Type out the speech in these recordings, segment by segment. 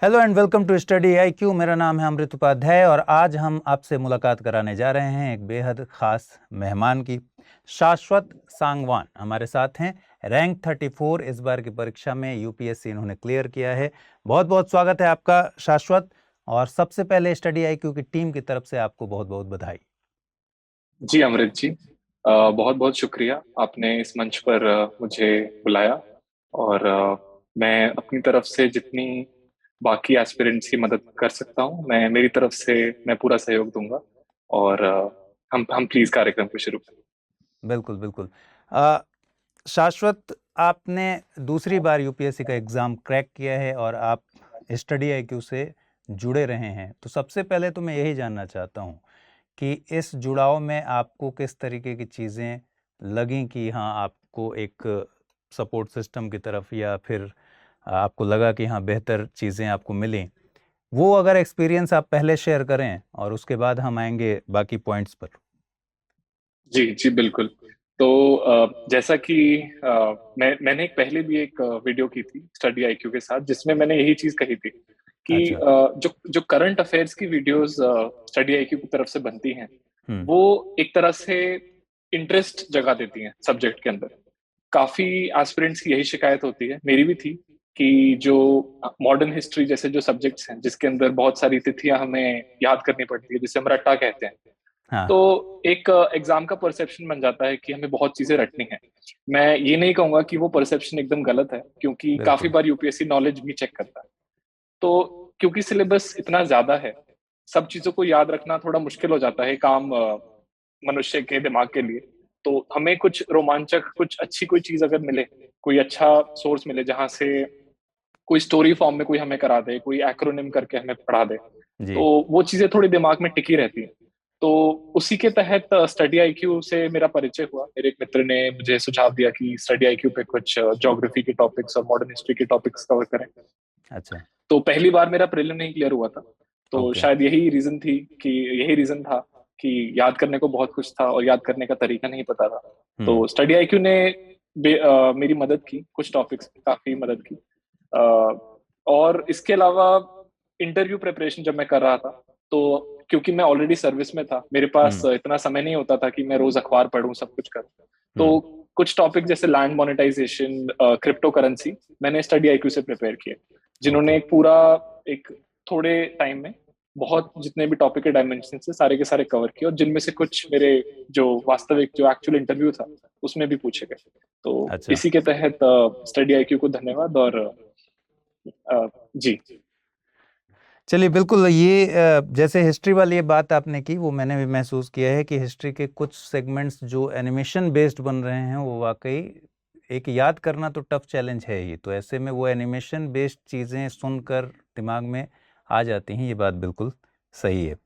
Hello and welcome to study IQ. मेरा नाम है अमृत उपाध्याय और आज हम आपसे मुलाकात कराने जा रहे हैं एक बेहद खास मेहमान की। शाश्वत सांगवान हमारे साथ हैं। रैंक 34 इस बार की परीक्षा में यूपीएससी इन्होंने क्लियर किया है। बहुत बहुत स्वागत है आपका शाश्वत। और सबसे पहले स्टडी आईक्यू की टीम की तरफ से आपको बहुत बहुत बधाई। जी अमृत जी, बहुत बहुत शुक्रिया आपने इस मंच पर मुझे बुलाया। और मैं अपनी तरफ से जितनी बाकी एस्पिरेंट्स की मदद कर सकता हूँ, मैं मेरी तरफ से मैं पूरा सहयोग दूंगा। और हम प्लीज कार्यक्रम को शुरू करें। बिल्कुल बिल्कुल। अ, शाश्वत, आपने दूसरी बार यूपीएससी का एग्ज़ाम क्रैक किया है और आप स्टडी आईक्यू से जुड़े रहे हैं। तो सबसे पहले तो मैं यही जानना चाहता हूँ कि इस जुड़ाव में आपको किस तरीके की चीज़ें लगीं कि हाँ, आपको एक सपोर्ट सिस्टम की तरफ या फिर आपको लगा कि हाँ, बेहतर चीज़ें आपको मिलीं। वो अगर एक्सपीरियंस आप पहले शेयर करें और उसके बाद हम आएंगे बाकी पॉइंट्स पर। जी जी बिल्कुल। तो जैसा कि मैंने पहले भी एक वीडियो की थी स्टडी आईक्यू के साथ, जिसमें मैंने यही चीज कही थी कि अच्छा। जो जो करंट अफेयर्स की वीडियोस स्टडी आईक्यू की तरफ से बनती हैं, हुँ। वो एक तरह से इंटरेस्ट जगा देती हैं सब्जेक्ट के अंदर। काफी एस्पिरेंट्स की यही शिकायत होती है, मेरी भी थी, कि जो मॉडर्न हिस्ट्री जैसे जो सब्जेक्ट्स हैं जिसके अंदर बहुत सारी तिथियां हमें याद करनी पड़ती है, जिसे हम रट्टा कहते हैं, हाँ। तो एक एग्जाम का परसेप्शन बन जाता है कि हमें बहुत चीजें रटनी है। मैं ये नहीं कहूंगा कि वो परसेप्शन एकदम गलत है, क्योंकि काफी बिल्कुल। बार यूपीएससी नॉलेज भी चेक करता है। तो क्योंकि सिलेबस इतना ज्यादा है, सब चीजों को याद रखना थोड़ा मुश्किल हो जाता है काम मनुष्य के दिमाग के लिए। तो हमें कुछ रोमांचक, कुछ अच्छी कोई चीज अगर मिले, कोई अच्छा सोर्स मिले जहां से कोई स्टोरी फॉर्म में कोई हमें करा दे, कोई एक्रोनिम करके हमें पढ़ा दे, जी। तो वो चीजें थोड़ी दिमाग में टिकी रहती हैं। तो उसी के तहत स्टडी आईक्यू से मेरा परिचय हुआ। मेरे एक मित्र ने मुझे सुझाव दिया कि स्टडी आईक्यू पे कुछ ज्योग्राफी के टॉपिक्स और मॉडर्न हिस्ट्री के टॉपिक्स कवर करें। अच्छा। तो पहली बार मेरा प्रीलिम नहीं क्लियर हुआ था। तो ओके। शायद यही रीजन था कि याद करने को बहुत कुछ था और याद करने का तरीका नहीं पता था। हुँ। तो स्टडी आईक्यू ने मेरी मदद की, कुछ टॉपिक्स में काफी मदद की। और इसके अलावा इंटरव्यू प्रिपरेशन जब मैं कर रहा था, तो क्योंकि मैं ऑलरेडी सर्विस में था, मेरे पास हुँ। इतना समय नहीं होता था कि मैं रोज अखबार पढूं, सब कुछ करूं। हुँ। तो कुछ टॉपिक जैसे लैंड मोनेटाइजेशन, क्रिप्टो करेंसी, मैंने स्टडी आईक्यू से प्रिपेयर किए, ओके। जिन्होंने एक पूरा, एक थोड़े टाइम में बहुत जितने भी टॉपिक के डायमेंशन से सारे के सारे कवर किए, और जिनमें से कुछ मेरे जो वास्तविक जो एक्चुअल इंटरव्यू था उसमें भी पूछे गए। तो अच्छा। इसी के तहत स्टडी आईक्यू को धन्यवाद। और जी चलिए, बिल्कुल ये जैसे हिस्ट्री वाली ये बात आपने की, वो मैंने भी महसूस किया है कि हिस्ट्री के कुछ सेगमेंट्स जो एनिमेशन बेस्ड बन रहे हैं, वो वाक़ई एक याद करना तो टफ चैलेंज है ही। तो ऐसे में वो एनिमेशन बेस्ड चीज़ें सुनकर दिमाग में आ जाती हैं, ये बात बिल्कुल सही है।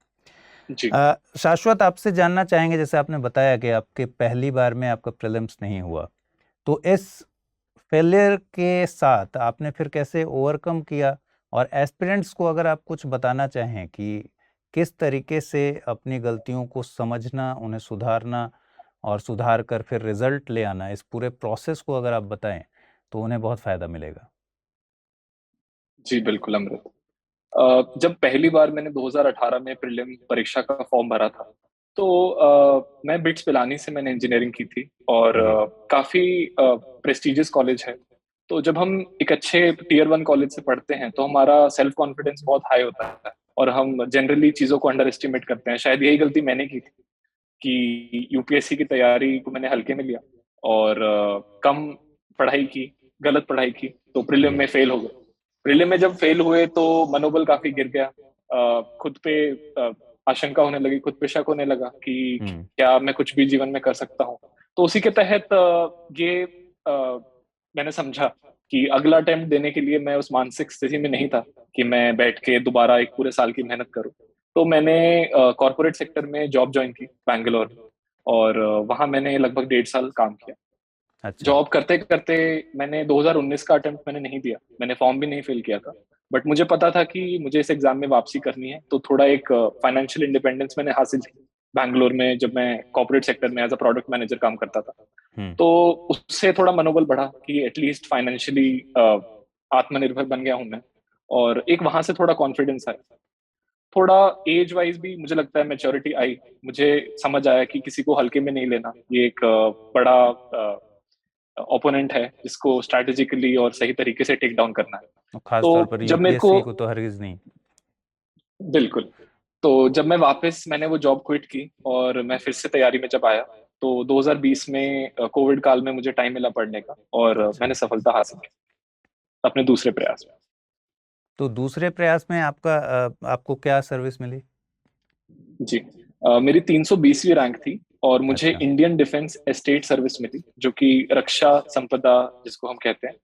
जी शाश्वत, आपसे जानना चाहेंगे, जैसे आपने बताया कि आपके पहली बार में आपका प्रीलिम्स नहीं हुआ, तो इस फेलियर के साथ आपने फिर कैसे ओवरकम किया? और एस्पिरेंट्स को अगर आप कुछ बताना चाहें कि किस तरीके से अपनी गलतियों को समझना, उन्हें सुधारना और सुधार कर फिर रिजल्ट ले आना, इस पूरे प्रोसेस को अगर आप बताएं तो उन्हें बहुत फ़ायदा मिलेगा। जी बिल्कुल अमृत। जब पहली बार मैंने 2018 में प्रीलिम परीक्षा का फॉर्म भरा था, तो मैं बिट्स पिलानी से मैंने इंजीनियरिंग की थी, और जी। काफी प्रेस्टिजियस कॉलेज है। तो जब हम एक अच्छे टीयर 1 कॉलेज से पढ़ते हैं, तो हमारा सेल्फ कॉन्फिडेंस बहुत हाई होता है, और हम जनरली चीजों को अंडर एस्टिमेट करते हैं। शायद यही गलती मैंने की थी कि यूपीएससी की तैयारी को मैंने हल्के में लिया, और कम पढ़ाई की, गलत पढ़ाई की, तो प्रीलिम जी। में फेल हो गए। प्रीलिम में जब फेल हुए तो मनोबल काफी गिर गया। खुद पे आशंका होने लगी, खुद पे शक होने लगा कि हुँ। क्या मैं कुछ भी जीवन में कर सकता हूँ। तो उसी के तहत ये मैंने समझा कि अगला अटेम्प्ट देने के लिए मैं उस मानसिक स्थिति में नहीं था कि मैं बैठ के दोबारा एक पूरे साल की मेहनत करूँ। तो मैंने कॉर्पोरेट सेक्टर में जॉब ज्वाइन की बैंगलोर में, और वहां मैंने लगभग 1.5 साल काम किया। अच्छा। जॉब करते करते मैंने 2019 का अटेम्प्ट मैंने नहीं दिया, मैंने फॉर्म भी नहीं फिल किया था। बट मुझे पता था कि मुझे इस एग्जाम में वापसी करनी है, तो थोड़ा एक फाइनेंशियल इंडिपेंडेंस मैंने हासिल की बैंगलोर में, जब मैं कॉर्पोरेट सेक्टर में एज अ प्रोडक्ट मैनेजर काम करता था। हुँ। तो उससे थोड़ा मनोबल बढ़ा कि एटलीस्ट फाइनेंशियली आत्मनिर्भर बन गया हूं मैं। और एक वहां से थोड़ा कॉन्फिडेंस आया। थोड़ा एज वाइज भी मुझे लगता है मैच्योरिटी आई। मुझे समझ आया कि किसी को हल्के में नहीं लेना, ये एक बड़ा ओपोनेंट है जिसको स्ट्रैटेजिकली और सही तरीके से टेक डाउन करना है। और खास तो तौर पर जब मेरे को यूपीएससी को तो हरगिज नहीं। बिल्कुल, तो जब मैं वापस मैंने वो जॉब क्विट की और मैं फिर से तैयारी में जब आया, तो 2020 में कोविड काल में मुझे टाइम मिला पढ़ने का, और अच्छा, मैंने सफलता हासिल की अपने दूसरे प्रयास में। तो दूसरे प्रयास में आपको क्या सर्विस मिली? जी, मेरी 320वीं रैंक थी और मुझे अच्छा। इंडियन डिफेंस एस्टेट सर्विस मिली, जो कि रक्षा संपदा जिसको हम कहते हैं।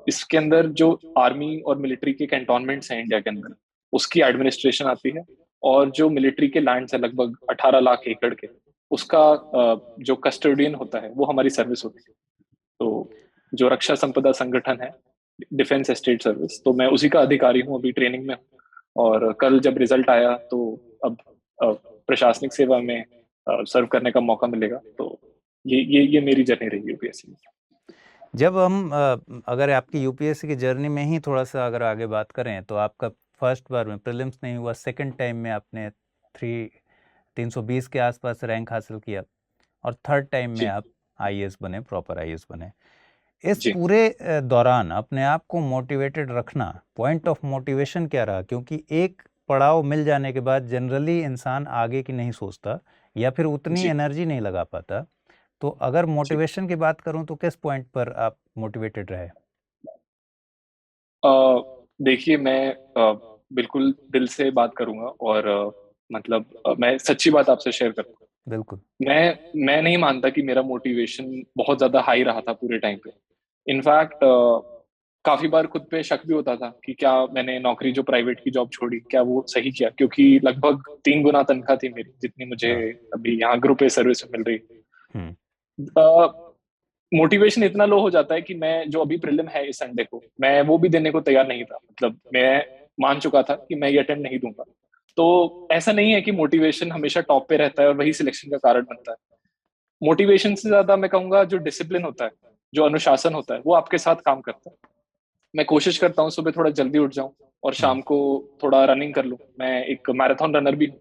इसके अंदर जो आर्मी और मिलिट्री के कैंटोनमेंट्स हैं इंडिया के अंदर, उसकी एडमिनिस्ट्रेशन आती है। और जो मिलिट्री के लैंड्स है लगभग 18 लाख एकड़ के, उसका जो कस्टोडियन होता है वो हमारी सर्विस होती है। तो जो रक्षा संपदा संगठन है, डिफेंस एस्टेट सर्विस, तो मैं उसी का अधिकारी हूँ, अभी ट्रेनिंग में हूँ। और कल जब रिजल्ट आया तो अब प्रशासनिक सेवा में सर्व करने का मौका मिलेगा। तो ये मेरी जर्नी रही यूपीएससी में। जब हम अगर आपकी यूपीएससी की जर्नी में ही थोड़ा सा अगर आगे बात करें, तो आपका फर्स्ट बार में प्रीलिम्स नहीं हुआ, सेकंड टाइम में आपने 320 के आसपास रैंक हासिल किया, और थर्ड टाइम में जी आप आईएएस बने, प्रॉपर आईएएस बने। इस जी पूरे दौरान अपने आप को मोटिवेटेड रखना, पॉइंट ऑफ मोटिवेशन क्या रहा? क्योंकि एक पड़ाव मिल जाने के बाद जनरली इंसान आगे की नहीं सोचता, या फिर उतनी जी एनर्जी नहीं लगा पाता। तो अगर जी। मोटिवेशन की बात करूं तो किस पॉइंट पर आप मोटिवेटेड रहे? देखिए, मैं बिल्कुल दिल से बात करूंगा, और मतलब मैं सच्ची बात आपसे शेयर करूंगा। बिल्कुल। मैं नहीं मानता कि मेरा मोटिवेशन बहुत ज्यादा हाई रहा था पूरे टाइम पे। इनफैक्ट काफी बार खुद पे शक भी होता था कि क्या मैंने नौकरी जो प्राइवेट की जॉब छोड़ी, क्या वो सही किया, क्योंकि लगभग 3 गुना तनख्वाह थी मेरी जितनी मुझे हाँ। अभी यहाँ ग्रुप ए सर्विस में मिल रही। हम्म। मोटिवेशन इतना लो हो जाता है कि मैं जो अभी प्रीलिम है इस संडे को, मैं वो भी देने को तैयार नहीं था। मतलब मैं मान चुका था कि मैं ये अटेम्प्ट नहीं दूंगा। तो ऐसा नहीं है कि मोटिवेशन हमेशा टॉप पे रहता है और वही सिलेक्शन का कारण बनता है। मोटिवेशन से ज्यादा मैं कहूंगा जो डिसिप्लिन होता है, जो अनुशासन होता है, वो आपके साथ काम करता है। मैं कोशिश करता हूँ सुबह थोड़ा जल्दी उठ जाऊं और हम्म। शाम को थोड़ा रनिंग कर लूं। मैं एक मैराथन रनर भी हूँ।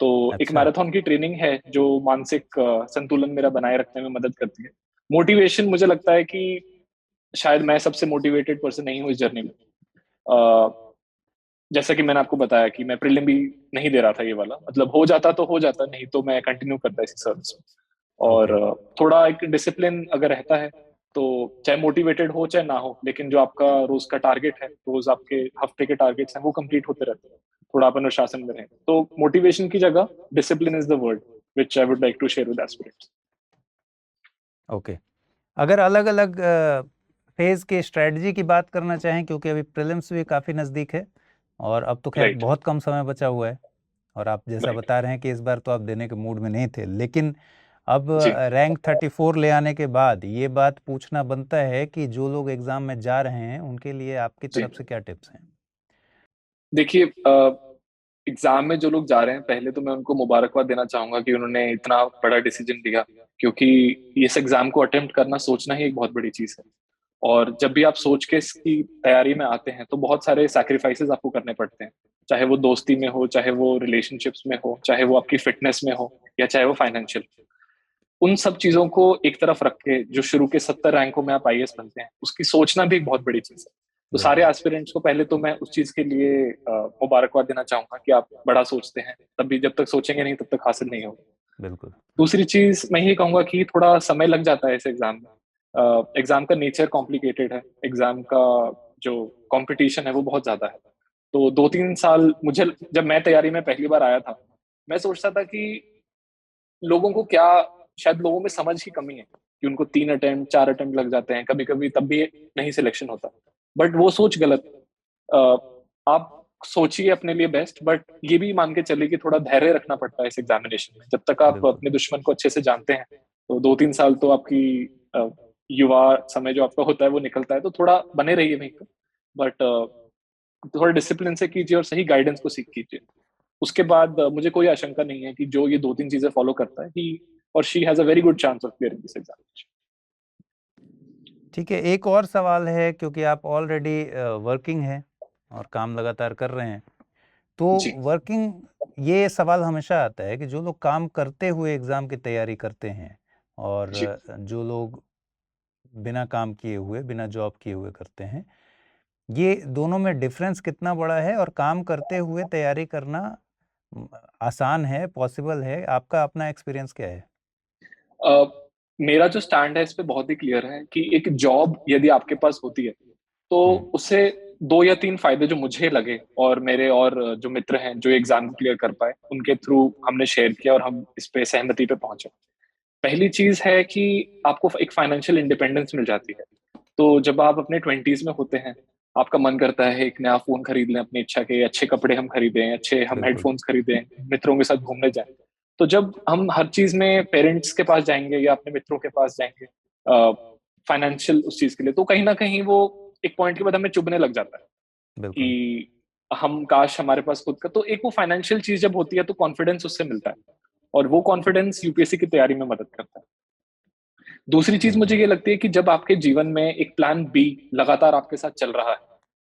तो एक अच्छा। मैराथन की ट्रेनिंग है जो मानसिक संतुलन मेरा बनाए रखने में मदद करती है। मोटिवेशन मुझे लगता है कि शायद मैं सबसे मोटिवेटेड पर्सन नहीं हूँ इस जर्नी में। अ, जैसा कि मैंने आपको बताया कि मैं प्रीलिम भी नहीं दे रहा था ये वाला, मतलब हो जाता तो हो जाता, नहीं तो मैं कंटिन्यू करता इसी सर्विस में। और ओके। थोड़ा एक डिसिप्लिन अगर रहता है, तो चाहे मोटिवेटेड हो चाहे ना हो, लेकिन जो आपका रोज का टारगेट है, रोज आपके हफ्ते के टारगेट्स हैं, वो कंप्लीट होते रहते हैं। थोड़ा आप अनुशासन में रहें, तो मोटिवेशन की जगह discipline is the word which I would like to share with aspirants. Okay. अगर अलग अलग फेज के स्ट्रेटजी की बात करना चाहें, क्योंकि अभी प्रीलिम्स भी काफ़ी नज़दीक है, और अब तो खैर राइट बहुत कम समय बचा हुआ है, और आप जैसा राइट। बता रहे हैं कि इस बार तो आप देने के मूड में नहीं थे, लेकिन अब जी रैंक 34 ले आने के बाद ये बात पूछना बनता है कि जो लोग एग्ज़ाम में जा रहे हैं उनके लिए आपकी जी। तरफ से क्या टिप्स हैं? देखिए, एग्जाम में जो लोग जा रहे हैं, पहले तो मैं उनको मुबारकबाद देना चाहूंगा कि उन्होंने इतना बड़ा डिसीजन लिया, क्योंकि इस एग्जाम को अटेम्प्ट करना, सोचना ही एक बहुत बड़ी चीज है। और जब भी आप सोच के इसकी तैयारी में आते हैं तो बहुत सारे सैक्रिफाइसेस आपको करने पड़ते हैं। चाहे वो दोस्ती में हो, चाहे वो रिलेशनशिप्स में हो, चाहे वो आपकी फिटनेस में हो, या चाहे वो फाइनेंशियल। उन सब चीजों को एक तरफ रख के जो शुरू के 70 रैंकों में आप आईएएस बनते हैं, उसकी सोचना भी एक बहुत बड़ी चीज है। तो सारे बिल्कुल। एस्पिरेंट्स को पहले तो मैं उस चीज के लिए मुबारकबाद देना चाहूंगा कि आप बड़ा सोचते हैं, तभी जब तक सोचेंगे नहीं तब तक हासिल नहीं होगा। बिल्कुल। दूसरी चीज मैं ये कहूंगा कि थोड़ा समय लग जाता है इस एग्जाम में। एग्जाम का नेचर कॉम्प्लिकेटेड है, एग्जाम का जो कंपटीशन है वो बहुत ज्यादा है। तो 2-3 साल मुझे, जब मैं तैयारी में पहली बार आया था, मैं सोचता था कि लोगों को क्या, शायद लोगों में समझ की कमी है कि उनको 3 अटेम्प्ट 4 अटेम्प्ट लग जाते हैं कभी कभी, तब भी नहीं सिलेक्शन होता। बट वो सोच गलत। अ, आप सोचिए अपने लिए बेस्ट, बट ये भी मान के चलिए कि थोड़ा धैर्य रखना पड़ता है इस एग्जामिनेशन में। जब तक आप बिल्कुल। अपने दुश्मन को अच्छे से जानते हैं, तो 2-3 साल तो आपकी युवा समय जो आपका होता है वो निकलता है, तो थोड़ा बने रहिए वहीं पर। बट थोड़ा डिसिप्लिन से कीजिए और सही गाइडेंस को सीख कीजिए। उसके बाद मुझे कोई आशंका नहीं है कि जो ये 2-3 चीजें फॉलो करता है, ही और she has a very good chance of clearing this examination. ठीक है, एक और सवाल है, क्योंकि आप ऑलरेडी वर्किंग हैं, और काम लगातार कर रहे हैं। तो जी वर्किंग, ये सवाल हमेशा आता है कि जो लोग काम करते हुए एग्ज़ाम की तैयारी करते हैं और जी। जो लोग बिना काम किए हुए, बिना जॉब किए हुए करते हैं, ये दोनों में डिफ़रेंस कितना बड़ा है और काम करते हुए तैयारी करना उम, आसान है, पॉसिबल है? आपका अपना एक्सपीरियंस क्या है? अ, मेरा जो स्टैंड है इस पे बहुत ही क्लियर है कि एक जॉब यदि आपके पास होती है, तो हुँ, उससे 2 या 3 फ़ायदे जो मुझे लगे और मेरे और जो मित्र हैं, जो एग्ज़ाम क्लियर कर पाए, उनके थ्रू हमने शेयर किया और हम इस पे सहमति पे पहुँचे। पहली चीज़ है कि आपको एक फाइनेंशियल इंडिपेंडेंस मिल जाती है। तो जब आप अपने 20s में होते हैं, आपका मन करता है एक नया फ़ोन खरीद लें अपनी इच्छा के, अच्छे कपड़े हम खरीदें, अच्छे हम बिल्कुल। हेडफ़ोन्स खरीदें, मित्रों के साथ घूमने जाएँ। तो जब हम हर चीज़ में पेरेंट्स के पास जाएँगे या अपने मित्रों के पास जाएँगे फाइनेंशियल उस चीज़ के लिए, तो कहीं न कहीं वो एक पॉइंट के बाद हमें चुभने लग जाता है बिल्कुल। कि हम काश हमारे पास खुद का, तो एक वो फाइनेंशियल चीज़ जब होती है तो कॉन्फिडेंस उससे मिलता है और वो कॉन्फिडेंस यूपीएससी की तैयारी में मदद करता है। दूसरी चीज़ मुझे बिल्कुल। ये लगती है कि जब आपके जीवन में एक प्लान बी लगातार आपके साथ चल रहा है,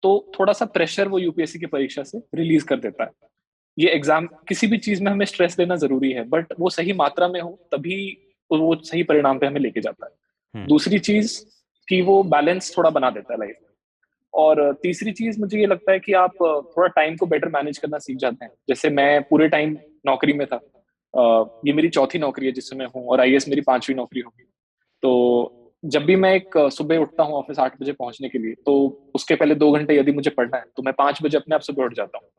तो थोड़ा-सा प्रेशर वो यूपीएससी की परीक्षा से रिलीज़ कर देता है। ये एग्ज़ाम किसी भी चीज़ में हमें स्ट्रेस लेना ज़रूरी है, बट वो सही मात्रा में हो, तभी वो सही परिणाम पे हमें लेके जाता है। हुँ, दूसरी चीज़ कि वो बैलेंस थोड़ा बना देता है लाइफ़ में। और तीसरी चीज़ मुझे ये लगता है कि आप थोड़ा टाइम को बेटर मैनेज करना सीख जाते हैं। जैसे मैं पूरे टाइम नौकरी में था। ये मेरी चौथी नौकरी है जिसमें मैं हूँ और आईएएस मेरी 5वीं नौकरी होगी। तो जब भी मैं एक सुबह उठता हूँ ऑफ़िस 8 बजे पहुँचने के लिए, तो उसके पहले 2 घंटे यदि मुझे पढ़ना है, तो मैं 5 बजे अपने आप सुबह उठ जाता हूँ।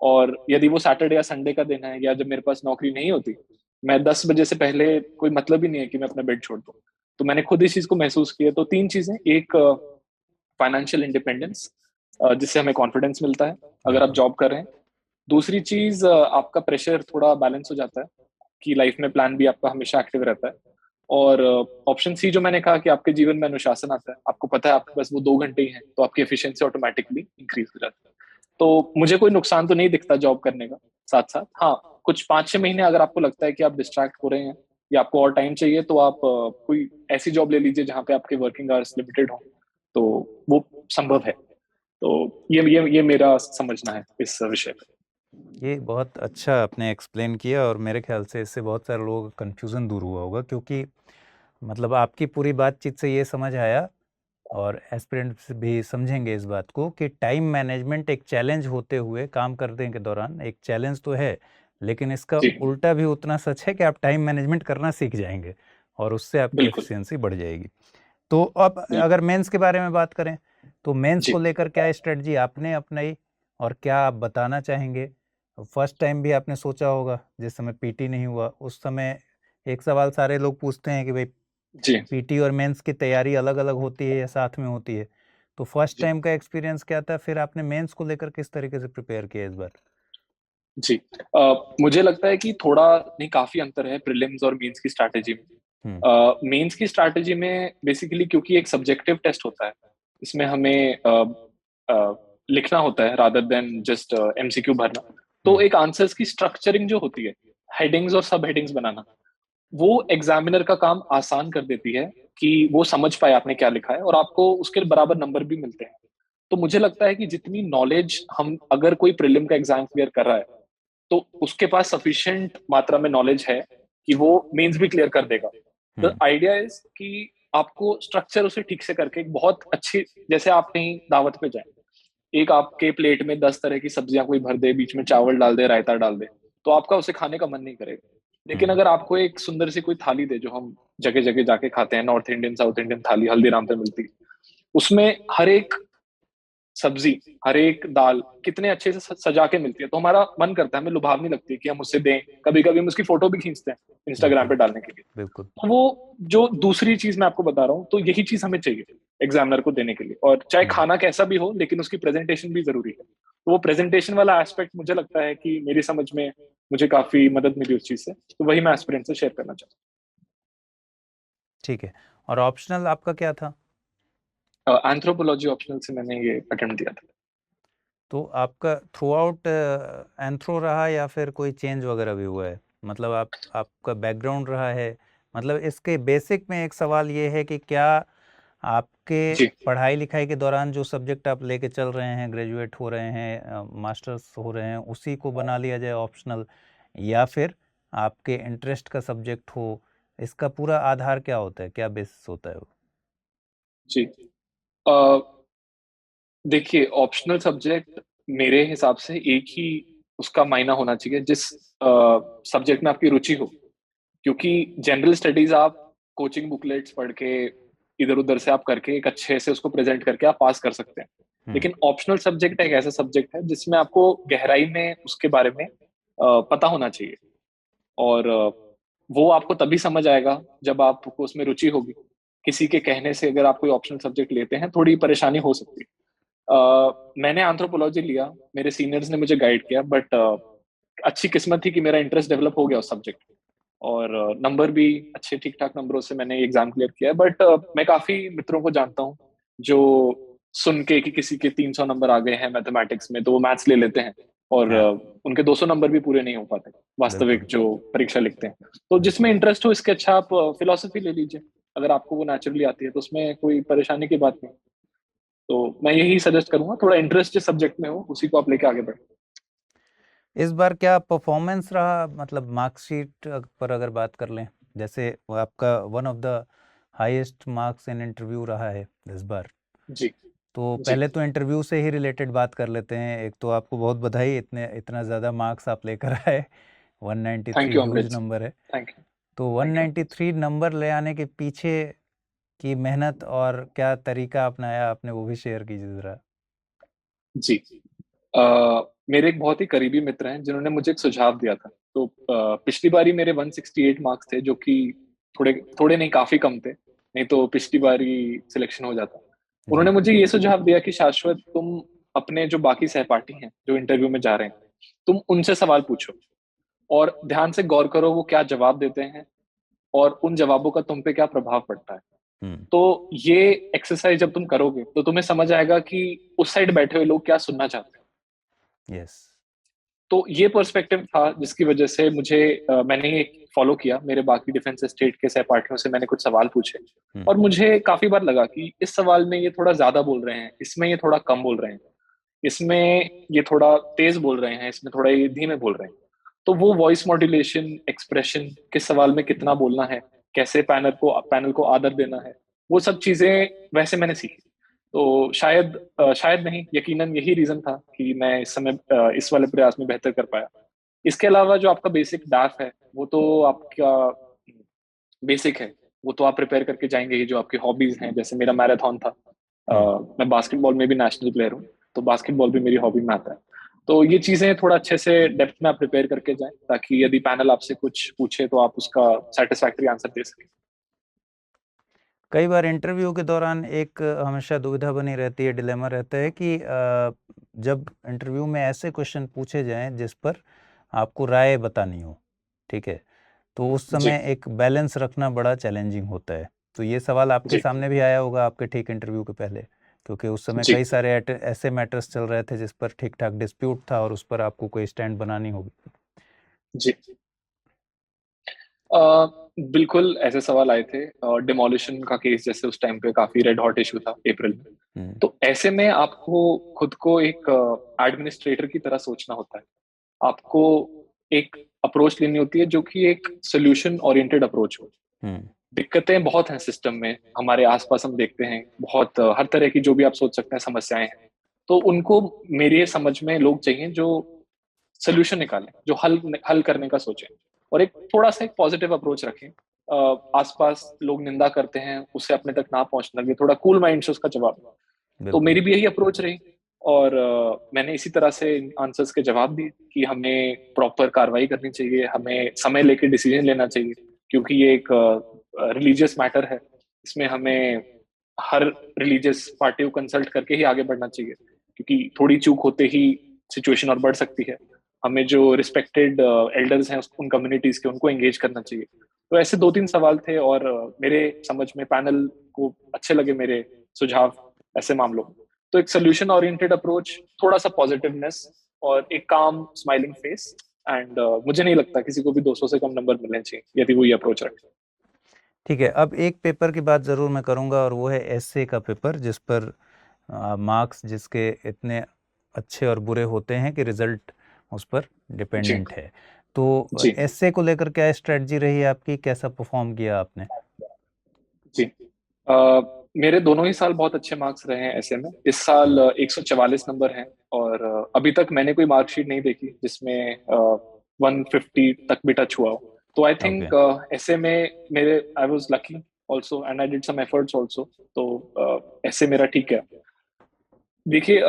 और यदि वो सैटरडे या संडे का दिन है या जब मेरे पास नौकरी नहीं होती, मैं 10 बजे से पहले कोई मतलब ही नहीं है कि मैं अपना बेड छोड़ दूँ। तो मैंने खुद इस चीज़ को महसूस किया। तो 3 चीज़ें, एक फाइनेंशियल इंडिपेंडेंस जिससे हमें कॉन्फिडेंस मिलता है, अगर आप बिल्कुल। जॉब कर रहे हैं। दूसरी चीज़ आपका प्रेशर थोड़ा बैलेंस हो जाता है कि लाइफ़ में प्लान बी आपका हमेशा एक्टिव रहता है। और ऑप्शन सी जो मैंने कहा कि आपके जीवन में अनुशासन आता है। आपको पता है आपके पास वो 2 घंटे ही हैं, तो आपकी एफिशिएंसी ऑटोमैटिकली इंक्रीज़ हो जाती है। तो मुझे कोई नुकसान तो नहीं दिखता जॉब करने का, साथ-साथ। हाँ, कुछ 5-6 महीने अगर आपको लगता है कि आप डिस्ट्रैक्ट हो रहे हैं या आपको और टाइम चाहिए, तो आप कोई ऐसी जॉब ले लीजिए जहाँ पे आपके वर्किंग आवर्स लिमिटेड हों, तो वो संभव है। तो ये मेरा समझना है इस विषय पे। ये बहुत अच्छा आपने एक्सप्लेन किया और मेरे ख़्याल से इससे बहुत सारे लोगों का कन्फ्यूज़न दूर हुआ होगा, क्योंकि मतलब आपकी पूरी बातचीत से ये समझ आया और एस्पिरेंट्स भी समझेंगे इस बात को कि टाइम मैनेजमेंट एक चैलेंज होते हुए काम करने के दौरान एक चैलेंज तो है, लेकिन इसका जी, उल्टा भी उतना सच है कि आप टाइम मैनेजमेंट करना सीख जाएँगे और उससे आपकी बिल्कुल, एफिशिएंसी बढ़ जाएगी। तो अब बिल्कुल। अगर मेंस के बारे में बात करें, तो मेंस जी। को लेकर क्या स्ट्रेटजी आपने अपनाई और क्या आप बताना चाहेंगे? फर्स्ट टाइम भी आपने सोचा होगा, जिस समय पीटी नहीं हुआ, उस समय एक सवाल सारे लोग पूछते हैं कि भई जी, पीटी और मेंस की तैयारी अलग-अलग होती है या साथ में होती है? तो फर्स्ट जी, टाइम का एक्सपीरियंस क्या था? फिर आपने मेंस को लेकर किस तरीके से प्रिपेयर किया इस बार? जी। मुझे लगता है कि थोड़ा नहीं, काफ़ी अंतर है प्रीलिम्स और मेंस की स्ट्रैटेजी में। हुँ, मेंस की स्ट्रैटेजी में बेसिकली क्योंकि एक सब्जेक्टिव टेस्ट होता है, इसमें हमें लिखना होता है रादर देन जस्ट एमसीक्यू भरना। तो हुँ, एक आंसर्स की स्ट्रक्चरिंग जो होती है, हेडिंग्स और सब हेडिंग्स बनाना, वो एग्ज़ामिनर का काम आसान कर देती है कि वो समझ पाए आपने क्या लिखा है और आपको उसके बराबर नंबर भी मिलते हैं। तो मुझे लगता है कि जितनी नॉलेज हम, अगर कोई प्रीलिम का एग्ज़ाम क्लियर कर रहा है, तो उसके पास सफिशिएंट मात्रा में नॉलेज है कि वो मेंस भी क्लियर कर देगा। द हुँ, आइडिया इज़ कि आपको स्ट्रक्चर उसे ठीक से करके एक बहुत अच्छी, जैसे आप कहीं दावत पे जाएँ, एक आपके प्लेट में 10 तरह की सब्जियाँ कोई भर दे, बीच में चावल डाल दे, रायता डाल दे, तो आपका उसे खाने का मन नहीं करेगा। लेकिन हुँ, अगर आपको एक सुंदर सी कोई थाली दे, जो हम जगह-जगह जाके खाते हैं, नॉर्थ इंडियन, साउथ इंडियन थाली हल्दीराम पे मिलती है। उसमें हर एक सब्जी, हर एक दाल कितने अच्छे से सजा के मिलती है, तो हमारा मन करता है, हमें लुभावनी लगती है कि हम उसे दें। कभी-कभी हम उसकी फ़ोटो भी खींचते हैं इंस्टाग्राम पे बिल्कुल, डालने के लिए। बिल्कुल। तो वो जो दूसरी चीज़ मैं आपको बता रहा हूँ, तो यही चीज़ हमें चाहिए एग्ज़ामिनर को देने के लिए, और चाहे हुँ, खाना कैसा भी हो, लेकिन उसकी प्रेज़ेंटेशन भी ज़रूरी है। तो वो प्रेज़ेंटेशन वाला एस्पेक्ट मुझे लगता है कि मेरी समझ में मुझे काफ़ी मदद मिली उस चीज़ से, तो वही मैं एस्पिरेंट से शेयर करना चाहता ठीक है। और ऑप्शनल आपका क्या था? हूँ। एंथ्रोपोलॉजी ऑप्शनल से मैंने ये अटेम्प्ट दिया था। तो आपका थ्रूआउट एंथ्रो रहा या फिर कोई चेंज वगैरह भी हुआ है? मतलब आपका बैकग्राउंड रहा है? मतलब इसके बेसिक में एक सवाल ये है कि क्या आपके जी पढ़ाई लिखाई के दौरान जो सब्जेक्ट आप लेके चल रहे हैं, ग्रेजुएट हो रहे हैं, मास्टर्स हो रहे हैं, उसी को बना लिया जाए ऑप्शनल, या फिर आपके इंटरेस्ट का सब्जेक्ट हो? इसका पूरा आधार क्या होता है, क्या बेसिस होता है वो? जी। अ, देखिए, ऑप्शनल सब्जेक्ट मेरे हिसाब से एक ही उसका मायना होना चाहिए, जिस सब्जेक्ट में आपकी रुचि हो। क्योंकि जनरल स्टडीज आप कोचिंग बुकलेट्स पढ़ के इधर उधर से आप करके एक अच्छे से उसको प्रेजेंट करके आप पास कर सकते हैं। हम्म। लेकिन ऑप्शनल सब्जेक्ट एक ऐसा सब्जेक्ट है जिसमें आपको गहराई में उसके बारे में पता होना चाहिए। और वो आपको तभी समझ आएगा जब आपको उसमें रुचि होगी। किसी के कहने से अगर आप कोई ऑप्शनल सब्जेक्ट लेते हैं, थोड़ी परेशानी हो सकती है। मैंने एंथ्रोपोलॉजी लिया, मेरे सीनियर्स ने मुझे गाइड किया, बट अच्छी किस्मत थी कि मेरा इंटरेस्ट डेवलप हो गया उस सब्जेक्ट में। और नंबर भी अच्छे ठीक ठाक नंबरों से मैंने एग्जाम क्लियर किया है। बट मैं काफी मित्रों को जानता हूँ जो सुन के कि किसी के 300 नंबर आ गए हैं मैथमेटिक्स में, तो वो मैथ्स ले लेते हैं, और हाँ, उनके 200 नंबर भी पूरे नहीं हो पाते वास्तविक बिल्कुल, जो परीक्षा लिखते हैं। तो जिसमें बिल्कुल। इंटरेस्ट हो, इसके अच्छा आप फिलोसफी ले लीजिए। अगर आपको वो नेचुरली आती है तो उसमें कोई परेशानी की बात नहीं। तो मैं यही सजेस्ट करूंगा, थोड़ा इंटरेस्ट जिस सब्जेक्ट में हो उसी को आप लेके आगे बढ़े। इस बार क्या परफॉर्मेंस रहा, मतलब मार्कशीट पर अगर बात कर लें, जैसे वो आपका one of the highest marks in interview रहा है इस बार। जी तो जी। पहले तो इंटरव्यू से ही रिलेटेड बात कर लेते हैं। एक तो आपको बहुत बधाई, इतना ज़्यादा मार्क्स आप लेकर आए। Thank 193 you huge Amrit. Number है। Thank you. तो थैंक यू। 193 नंबर ले आने के पीछे की मेहनत और क्या तरीका अपनाया आपने, वो भी शेयर कीजिए ज़रा। जी। मेरे एक बहुत ही करीबी मित्र हैं जिन्होंने मुझे एक सुझाव दिया था। तो पिछली बारी मेरे 168 मार्क्स थे, जो कि थोड़े थोड़े नहीं, काफी कम थे, नहीं तो पिछली बारी सिलेक्शन हो जाता। जी। उन्होंने मुझे ये सुझाव दिया कि शाश्वत, तुम अपने जो बाकी सहपाठी हैं जो इंटरव्यू में जा रहे हैं, तुम उनसे सवाल पूछो और ध्यान से गौर करो वो क्या जवाब देते हैं, और उन जवाबों का तुम पे क्या प्रभाव पड़ता है। हम्म। तो ये एक्सरसाइज जब तुम करोगे तो तुम्हें समझ आएगा कि उस साइड बैठे हुए लोग क्या सुनना चाहते हैं। यस। तो ये पर्सपेक्टिव था जिसकी वजह से मुझे मैंने ये फॉलो किया। मेरे बाकी डिफेंस स्टेट के सहपाठियों से मैंने कुछ सवाल पूछे, हम्म। और मुझे काफी बार लगा कि इस सवाल में ये थोड़ा ज्यादा बोल रहे हैं, इसमें ये थोड़ा कम बोल रहे हैं, इसमें ये थोड़ा तेज बोल रहे हैं, इसमें थोड़ा ये धीमे बोल रहे हैं। तो वो वॉइस मॉड्यूलेशन, एक्सप्रेशन, किस सवाल में कितना बोलना है, कैसे पैनल को आदर देना है, वो सब चीजें वैसे मैंने सीखी। तो शायद नहीं, यकीनन यही रीजन था कि मैं इस समय इस वाले प्रयास में बेहतर कर पाया। इसके अलावा जो आपका बेसिक डाफ है, वो तो आपका बेसिक है, वो तो आप प्रिपेयर करके जाएंगे ही। जो आपकी हॉबीज हैं, जैसे मेरा मैराथन था, हम्म। मैं बास्केटबॉल में भी नेशनल प्लेयर हूँ, तो बास्केटबॉल भी मेरी हॉबी में आता है। तो ये चीजें थोड़ा अच्छे से डेप्थ में आप प्रिपेयर करके जाएं, ताकि यदि पैनल आपसे कुछ पूछे तो आप उसका सेटिस्फैक्टरी आंसर दे सकें। कई बार इंटरव्यू के दौरान एक हमेशा दुविधा बनी रहती है, डिलेमा रहता है कि जब इंटरव्यू में ऐसे क्वेश्चन पूछे जाएं जिस पर आपको राय बतानी हो, ठीक है, तो उस जी समय एक बैलेंस रखना बड़ा चैलेंजिंग होता है। तो ये सवाल आपके जी सामने भी आया होगा आपके ठीक इंटरव्यू के पहले, क्योंकि उस समय जी कई सारे ऐसे मैटर्स चल रहे थे जिस पर ठीक ठाक डिस्प्यूट था और उस पर आपको कोई स्टैंड बनानी होगी। जी। अ, बिल्कुल ऐसे सवाल आए थे। डिमोलिशन का केस जैसे उस टाइम पे काफी रेड हॉट इशू था, अप्रैल में। हम्म। तो ऐसे में आपको खुद को एक एडमिनिस्ट्रेटर की तरह सोचना होता है। आपको एक अप्रोच लेनी होती है जो कि एक सोल्यूशन ओरिएंटेड अप्रोच हो। हम्म। दिक्कतें बहुत हैं सिस्टम में, हमारे आसपास हम देखते हैं बहुत, हर तरह की जो भी आप सोच सकते हैं समस्याएं हैं। तो उनको, मेरे समझ में, लोग चाहिए जो सोल्यूशन निकालें, जो हल हल करने का सोचें, और एक थोड़ा सा एक पॉजिटिव अप्रोच रखें। आसपास लोग निंदा करते हैं, उसे अपने तक ना पहुंचने लगे, थोड़ा कूल माइंड से उसका जवाब दें। तो बिल्कुल। मेरी भी यही अप्रोच रही, और मैंने इसी तरह से आंसर्स के जवाब दिए कि हमें प्रॉपर कार्रवाई करनी चाहिए, हमें समय लेके डिसीजन लेना चाहिए, क्योंकि ये एक रिलीजियस मैटर है। इसमें हमें हर रिलीजियस पार्टी को कंसल्ट करके ही आगे बढ़ना चाहिए, क्योंकि थोड़ी चूक होते ही सिचुएशन और बढ़ सकती है। हमें जो रिस्पेक्टेड एल्डर्स हैं उन कम्युनिटीज के, उनको एंगेज करना चाहिए। तो ऐसे दो तीन सवाल थे, और मेरे समझ में पैनल को अच्छे लगे मेरे सुझाव ऐसे मामलों में। तो एक सोल्यूशन ओरिएंटेड अप्रोच, थोड़ा सा पॉजिटिवनेस, और एक काम स्माइलिंग फेस, एंड मुझे नहीं लगता किसी को भी 200 से कम नंबर मिलने चाहिए यदि वो ये अप्रोच रखे। ठीक है, अब एक पेपर की बात ज़रूर मैं करूँगा और वो है एसए का पेपर, जिस पर मार्क्स जिसके इतने अच्छे और बुरे होते हैं कि रिजल्ट उस पर जी डिपेंडेंट है। तो जी एसए को लेकर क्या स्ट्रेटजी रही है आपकी, कैसा परफॉर्म किया आपने? जी। अ, मेरे दोनों ही साल बहुत अच्छे मार्क्स रहे हैं ऐसे में। इस साल 144 नंबर हैं, और अभी तक मैंने कोई मार्कशीट नहीं देखी जिसमें 150 तक भी टच हुआ हो। तो आई ओके। थिंक ऐसे में मेरे I was lucky also, and I did some efforts also. तो ऐसे मेरा ठीक है। देखिए,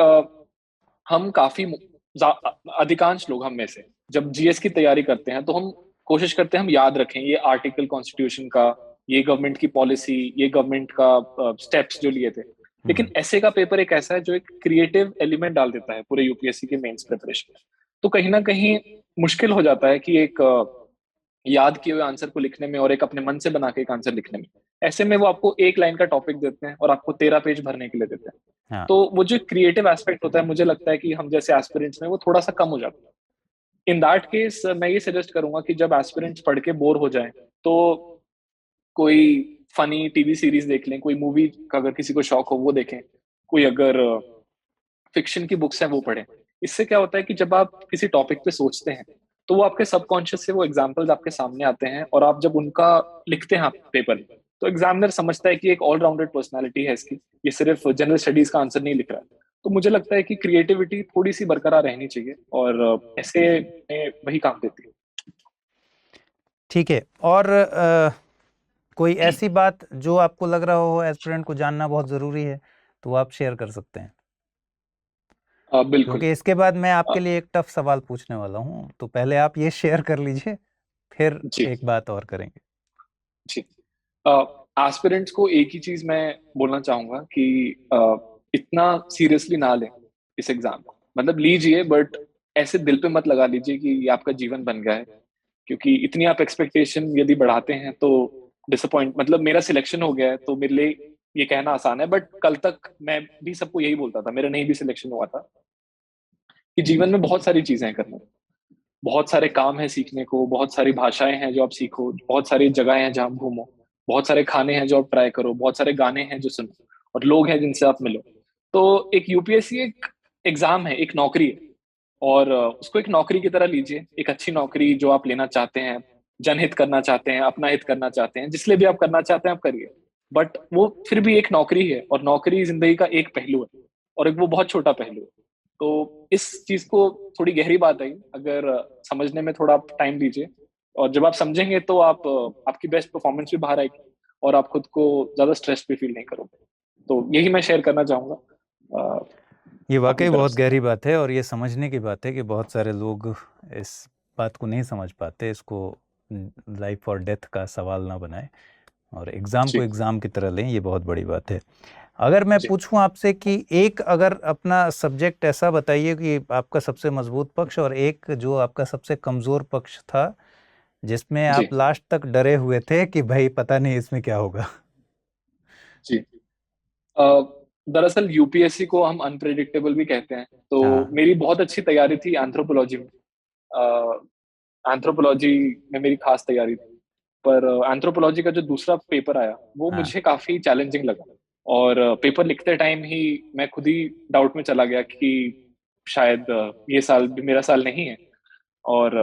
हम काफी अधिकांश लोग हम में से जब जीएस की तैयारी करते हैं तो हम कोशिश करते हैं हम याद रखें ये आर्टिकल कॉन्स्टिट्यूशन का, ये गवर्नमेंट की पॉलिसी, ये गवर्नमेंट का स्टेप्स जो लिए थे। लेकिन ऐसे का पेपर एक ऐसा है जो एक क्रिएटिव एलिमेंट डाल देता है पूरे यूपीएससी के मेंस प्रिपरेशन में। तो कहीं ना कहीं मुश्किल हो जाता है कि एक याद किए हुए आंसर को लिखने में और एक अपने मन से बना के एक आंसर लिखने में। ऐसे में वो आपको एक लाइन का टॉपिक देते हैं और आपको 13 पेज भरने के लिए देते हैं। हाँ। तो वो जो क्रिएटिव एस्पेक्ट होता है, मुझे लगता है कि हम जैसे एस्पिरेंट्स में वो थोड़ा सा कम हो जाता है। इन दैट केस मैं ये सजेस्ट करूंगा कि जब एस्पिरेंट्स पढ़ के बोर हो जाएं तो कोई फनी टीवी सीरीज देख लें, कोई मूवी का अगर किसी को शौक हो वो देखें, कोई अगर फिक्शन की बुक्स हैं वो पढ़ें। इससे क्या होता है कि जब आप किसी टॉपिक पे सोचते हैं तो वो आपके सबकॉन्शियस से वो एग्जाम्पल्स आपके सामने आते हैं, और आप जब उनका लिखते हैं पेपर में तो एग्जामिनर समझता है कि एक ऑलराउंडेड पर्सनैलिटी है इसकी, ये सिर्फ जनरल स्टडीज का आंसर नहीं लिख रहा है। तो मुझे लगता है कि क्रिएटिविटी थोड़ी सी बरकरार रहनी चाहिए, और ऐसे में वही काम देती है। ठीक है, और कोई ऐसी बात जो आपको लग रहा हो एस्पिरेंट को जानना बहुत ज़रूरी है, तो आप शेयर कर सकते हैं, बिल्कुल। क्योंकि इसके बाद मैं अ, आपके लिए एक टफ सवाल पूछने वाला हूँ। तो पहले आप ये शेयर कर लीजिए, फिर जी एक बात और करेंगे। जी। एस्पिरेंट्स को एक ही चीज मैं बोलना चाहूंगा कि इतना सीरियसली ना लें इस एग्जाम को। मतलब लीजिए, बट ऐसे दिल पे मत लगा लीजिए कि ये आपका जीवन बन गया है, क्योंकि इतनी आप एक्सपेक्टेशन यदि बढ़ाते हैं तो डिसअपॉइंट, मतलब मेरा सिलेक्शन हो गया है तो मेरे लिए ये कहना आसान है, बट कल तक मैं भी सबको यही बोलता था, मेरा नहीं भी सिलेक्शन हुआ था, कि जीवन में बहुत सारी चीजें हैं करने को। बहुत सारे काम है सीखने को, बहुत सारी भाषाएं हैं जो आप सीखो, बहुत सारी जगहें हैं जहाँ आप घूमो, बहुत सारे खाने हैं जो आप ट्राई करो, बहुत सारे गाने हैं जो सुनो, और लोग हैं जिनसे आप मिलो। तो एक यूपीएससी एक एग्जाम है, एक नौकरी है, और उसको एक नौकरी की तरह लीजिए। एक अच्छी नौकरी जो आप लेना चाहते हैं, जनहित करना चाहते हैं, अपना हित करना चाहते हैं, जिसलिए भी आप करना चाहते हैं आप करिए। बट वो फिर भी एक नौकरी है, और नौकरी जिंदगी का एक पहलू है, और एक वो बहुत छोटा पहलू है। तो इस चीज को थोड़ी गहरी बात आई, अगर समझने में थोड़ा आप टाइम दीजिए, और जब आप समझेंगे तो आप आपकी बेस्ट परफॉर्मेंस भी बाहर आएगी, और आप खुद को ज्यादा स्ट्रेस भी फील नहीं करोगे। तो यही मैं शेयर करना चाहूंगा ये अपनी वाकई तरफ बहुत से। गहरी बात है, और ये समझने की बात है कि बहुत सारे लोग इस बात को नहीं समझ पाते, इसको लाइफ और डेथ का सवाल ना बनाए और एग्ज़ाम को जी एग्ज़ाम की तरह लें, ये बहुत बड़ी बात है। अगर मैं जी पूछूं आपसे कि एक अगर अपना सब्जेक्ट ऐसा बताइए कि आपका सबसे मजबूत पक्ष और एक जो आपका सबसे कमज़ोर पक्ष था, जिसमें जी आप लास्ट तक डरे हुए थे कि भाई पता नहीं इसमें क्या होगा। जी। अ, दरअसल यूपीएससी को हम अनप्रेडिक्टेबल भी कहते हैं। तो हाँ। मेरी बहुत अच्छी तैयारी थी एंथ्रोपोलॉजी में। एंथ्रोपोलॉजी में मेरी खास तैयारी थी, पर एंथ्रोपोलॉजी का जो दूसरा पेपर आया वो हाँ। मुझे काफी चैलेंजिंग लगा। और पेपर लिखते टाइम ही मैं खुद ही डाउट में चला गया कि शायद ये साल भी मेरा साल नहीं है। और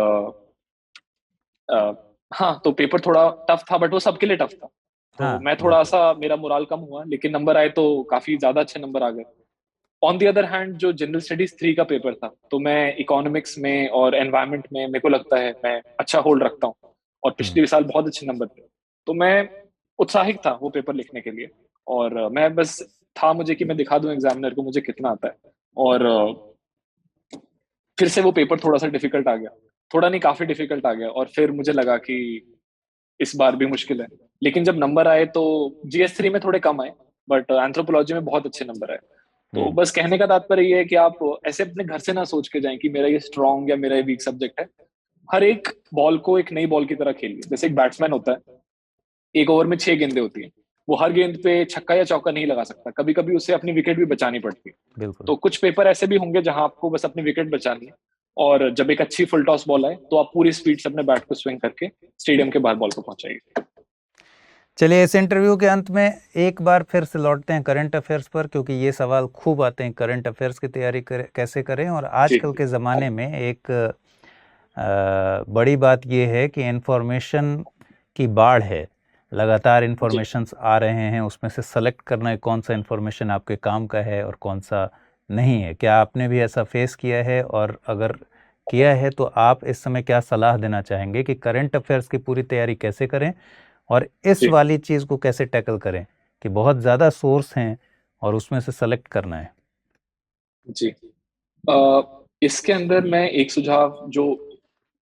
अ, हाँ, तो पेपर थोड़ा टफ था, बट वो सबके लिए टफ था। तो हाँ, मैं थोड़ा बिल्कुल। सा, मेरा मोराल कम हुआ, लेकिन नंबर आए तो काफी ज्यादा अच्छे नंबर आ गए। ऑन दी अदर हैंड जो जनरल स्टडीज 3 का पेपर था, तो मैं इकोनॉमिक्स में और एनवायरनमेंट में मेरे को लगता है मैं अच्छा होल्ड रखता हूँ, और हम्म। पिछले साल बहुत अच्छे नंबर थे। तो मैं उत्साहित था वो पेपर लिखने के लिए, और मैं बस था मुझे कि मैं दिखा दूं एग्जामिनर को मुझे कितना आता है। और फिर से वो पेपर थोड़ा सा डिफिकल्ट आ गया, थोड़ा नहीं काफी डिफिकल्ट आ गया, और फिर मुझे लगा कि इस बार भी मुश्किल है। लेकिन जब नंबर आए तो जीएस 3 में थोड़े कम आए, बट एंथ्रोपोलॉजी में बहुत अच्छे नंबर आए। तो हम्म। बस कहने का तात्पर्य ये है कि आप ऐसे अपने घर से ना सोच के जाएं कि मेरा ये स्ट्रांग या मेरा ये वीक सब्जेक्ट है। हर एक बॉल को एक नई बॉल की तरह खेलिए। जैसे एक बैट्समैन होता है, एक ओवर में 6 गेंदें होती हैं, वो हर गेंद पे छक्का या चौका नहीं लगा सकता, कभी कभी उसे अपनी विकेट भी बचानी पड़ती है। बिल्कुल। तो कुछ पेपर ऐसे भी होंगे जहां आपको बस अपनी विकेट बचानी है, और जब एक अच्छी फुल टॉस बॉल आए तो आप पूरी स्पीड से अपने बैट को स्विंग करके स्टेडियम के बाहर बॉल को पहुंचाइए। चलिए इस इंटरव्यू के अंत में एक बार फिर से लौटते हैं करंट अफेयर्स पर, क्योंकि ये सवाल खूब आते हैं, करंट अफेयर्स की तैयारी कैसे करें। और जी आजकल के ज़माने में एक बड़ी बात ये है कि इन्फॉर्मेशन की बाढ़ है, लगातार जी इन्फॉर्मेशंस आ रहे हैं, उसमें से सेलेक्ट करना है कौन सा इन्फॉर्मेशन आपके काम का है और कौन सा नहीं है। क्या आपने भी ऐसा फेस किया है, और अगर किया है तो आप इस समय क्या सलाह देना चाहेंगे कि करंट अफेयर्स की पूरी तैयारी कैसे करें और इस जी वाली चीज़ को कैसे टैकल करें कि बहुत ज़्यादा सोर्स हैं और उसमें से सेलेक्ट करना है? जी इसके अंदर मैं एक सुझाव जो,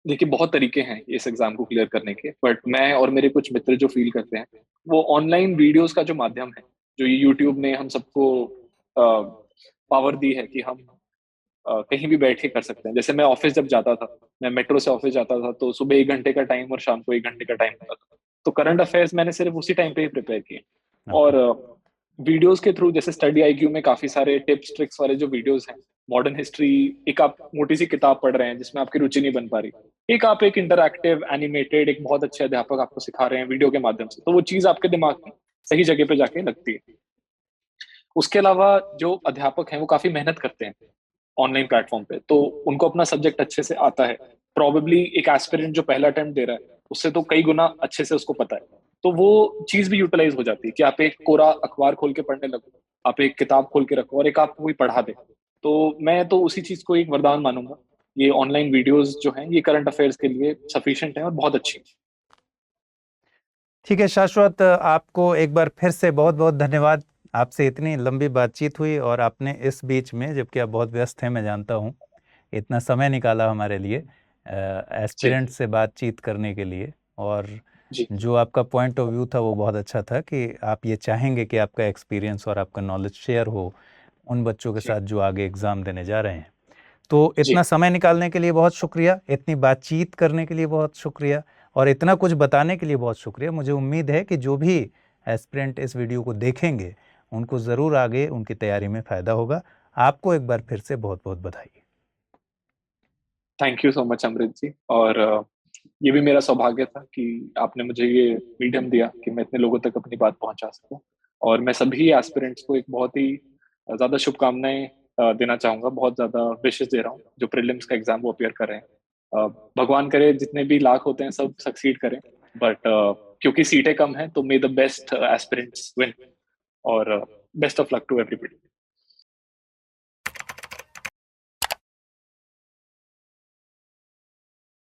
देखिए बहुत तरीके हैं इस एग्जाम को क्लियर करने के, बट मैं और मेरे कुछ मित्र जो फील करते हैं, वो ऑनलाइन वीडियोस का जो माध्यम है, जो ये यूट्यूब ने हम सबको पावर दी है कि हम कहीं भी बैठ के कर सकते हैं। जैसे मैं ऑफिस जब जाता था, मैं मेट्रो से ऑफिस जाता था, तो सुबह 1 घंटे का टाइम और शाम को 1 घंटे का टाइम होता था। तो करंट अफेयर्स मैंने सिर्फ उसी टाइम पे ही प्रिपेयर किए। ओके। और वीडियोस के थ्रू, जैसे स्टडी आईक्यू में काफी सारे टिप्स ट्रिक्स वाले जो वीडियोस हैं, मॉडर्न हिस्ट्री, एक आप मोटी सी किताब पढ़ रहे हैं जिसमें आपकी रुचि नहीं बन पा रही, एक आप एक इंटरैक्टिव एनिमेटेड, एक बहुत अच्छे अध्यापक आपको सिखा रहे हैं वीडियो के माध्यम से, तो वो चीज आपके दिमाग में सही जगह पे जाके लगती है। उसके अलावा जो अध्यापक हैं वो काफी मेहनत करते हैं ऑनलाइन प्लेटफॉर्म पे, तो उनको अपना सब्जेक्ट अच्छे से आता है। प्रॉबेबली एक एस्पिरेंट जो पहला अटेम्प्ट दे रहा है, उससे तो कई गुना अच्छे से उसको पता है। तो वो चीज भी यूटिलाइज हो जाती है कि आप एक कोरा अखबार खोल के पढ़ने लगो, आप एक किताब खोल के रखो और एक आपको कोई पढ़ा दे। तो मैं तो उसी चीज को एक वरदान मानूंगा। ये ऑनलाइन वीडियोस जो हैं, ये करंट अफेयर्स के लिए सफिशिएंट है और बहुत अच्छी हैं। ठीक है शाश्वत, आपको एक बार फिर से बहुत बहुत धन्यवाद। आपसे इतनी लंबी बातचीत हुई और आपने इस बीच में, जबकि आप बहुत व्यस्त हैं मैं जानता हूँ, इतना समय निकाला हमारे लिए जी एस्पिरेंट से बातचीत करने के लिए। और जी जो आपका पॉइंट ऑफ व्यू था वो बहुत अच्छा था कि आप ये चाहेंगे कि आपका एक्सपीरियंस और आपका नॉलेज शेयर हो उन बच्चों के जी साथ जो आगे एग्ज़ाम देने जा रहे हैं। तो जी इतना समय निकालने के लिए बहुत शुक्रिया, इतनी बातचीत करने के लिए बहुत शुक्रिया, और इतना कुछ बताने के लिए बहुत शुक्रिया। मुझे उम्मीद है कि जो भी एस्पिरेंट इस वीडियो को देखेंगे उनको ज़रूर आगे उनकी तैयारी में फ़ायदा होगा। आपको एक बार फिर से बहुत बहुत बधाई। थैंक यू सो मच अमृत जी। और ये भी मेरा सौभाग्य था कि आपने मुझे ये मीडियम दिया कि मैं इतने लोगों तक अपनी बात पहुंचा सकूं। और मैं सभी एस्पिरेंट्स को एक बहुत ही ज्यादा शुभकामनाएं देना चाहूंगा, बहुत ज्यादा विशेष दे रहा हूँ जो प्रीलिम्स का एग्जाम वो अपियर कर रहे हैं। भगवान करे जितने भी लाख होते हैं सब सक्सीड करें, बट क्योंकि सीटें कम हैं तो may the best aspirants win. और best of luck to everybody.